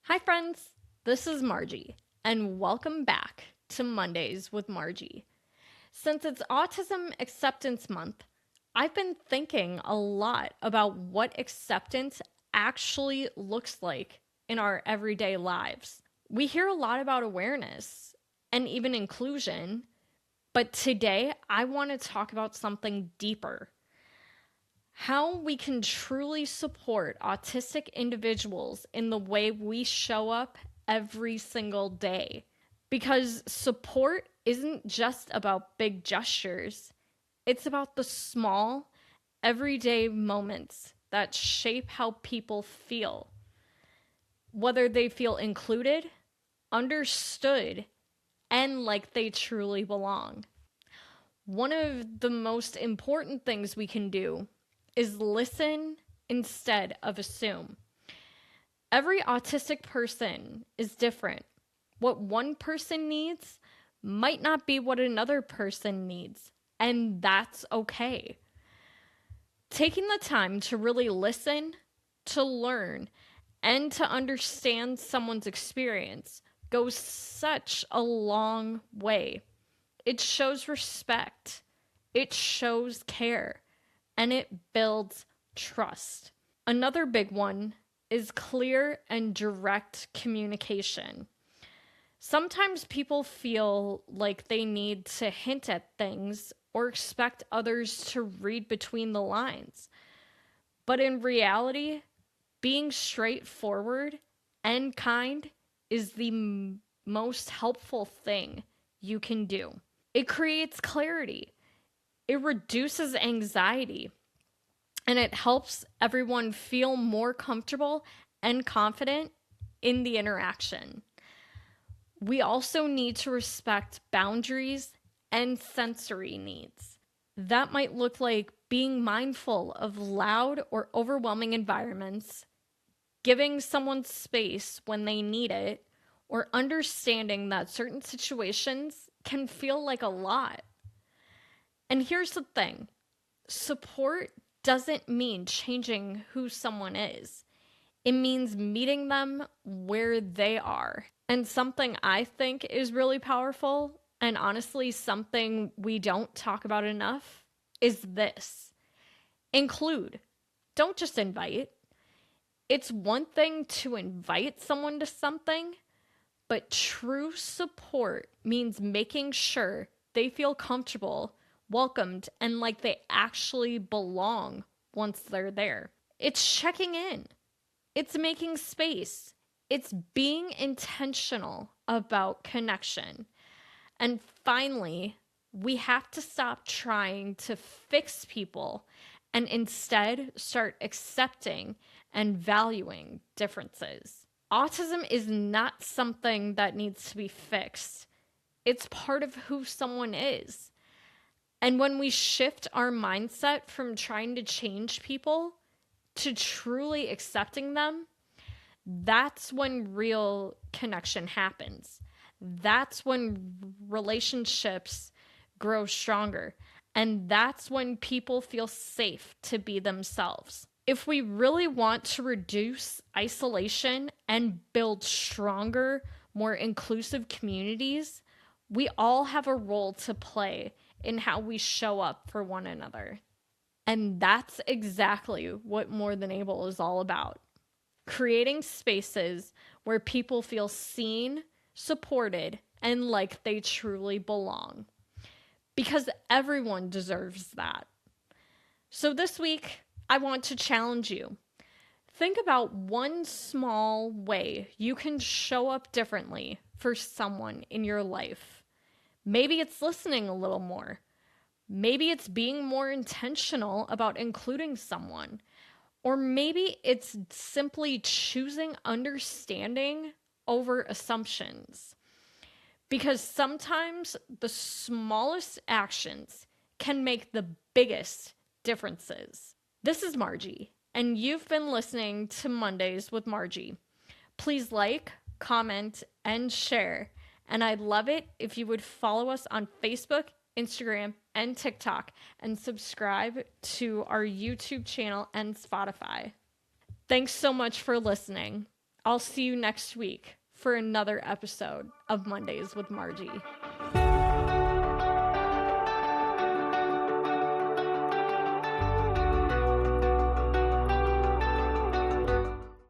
Hi, friends. This is Margie, and welcome back to Mondays with Margie. Since it's Autism Acceptance Month, I've been thinking a lot about what acceptance actually looks like in our everyday lives. We hear a lot about awareness and even inclusion, but today I want to talk about something deeper: how we can truly support autistic individuals in the way we show up every single day. Because support isn't just about big gestures, it's about the small, everyday moments that shape how people feel. Whether they feel included, understood, and like they truly belong. One of the most important things we can do is listen instead of assume. Every autistic person is different. What one person needs might not be what another person needs, and that's okay. Taking the time to really listen, to learn, and to understand someone's experience goes such a long way. It shows respect, it shows care, and it builds trust. Another big one is clear and direct communication. Sometimes people feel like they need to hint at things or expect others to read between the lines. But in reality, being straightforward and kind is the most helpful thing you can do. It creates clarity, it reduces anxiety, and it helps everyone feel more comfortable and confident in the interaction. We also need to respect boundaries and sensory needs. That might look like being mindful of loud or overwhelming environments, giving someone space when they need it, or understanding that certain situations can feel like a lot. And here's the thing: support doesn't mean changing who someone is. It means meeting them where they are. And something I think is really powerful, and honestly, something we don't talk about enough, is this: include. Don't just invite. It's one thing to invite someone to something, but true support means making sure they feel comfortable, welcomed, and like they actually belong once they're there. It's checking in, it's making space, it's being intentional about connection. And finally, we have to stop trying to fix people and instead start accepting and valuing differences. Autism is not something that needs to be fixed. It's part of who someone is. And when we shift our mindset from trying to change people to truly accepting them, that's when real connection happens. That's when relationships grow stronger. And that's when people feel safe to be themselves. If we really want to reduce isolation and build stronger, more inclusive communities, we all have a role to play in how we show up for one another. And that's exactly what More Than Able is all about: creating spaces where people feel seen, supported, and like they truly belong. Because everyone deserves that. So this week, I want to challenge you. Think about one small way you can show up differently for someone in your life. Maybe it's listening a little more. Maybe it's being more intentional about including someone. Or maybe it's simply choosing understanding over assumptions. Because sometimes the smallest actions can make the biggest differences. This is Margie, and you've been listening to Mondays with Margie. Please like, comment, and share. And I'd love it if you would follow us on Facebook, Instagram, and TikTok, and subscribe to our YouTube channel and Spotify. Thanks so much for listening. I'll see you next week for another episode of Mondays with Margie.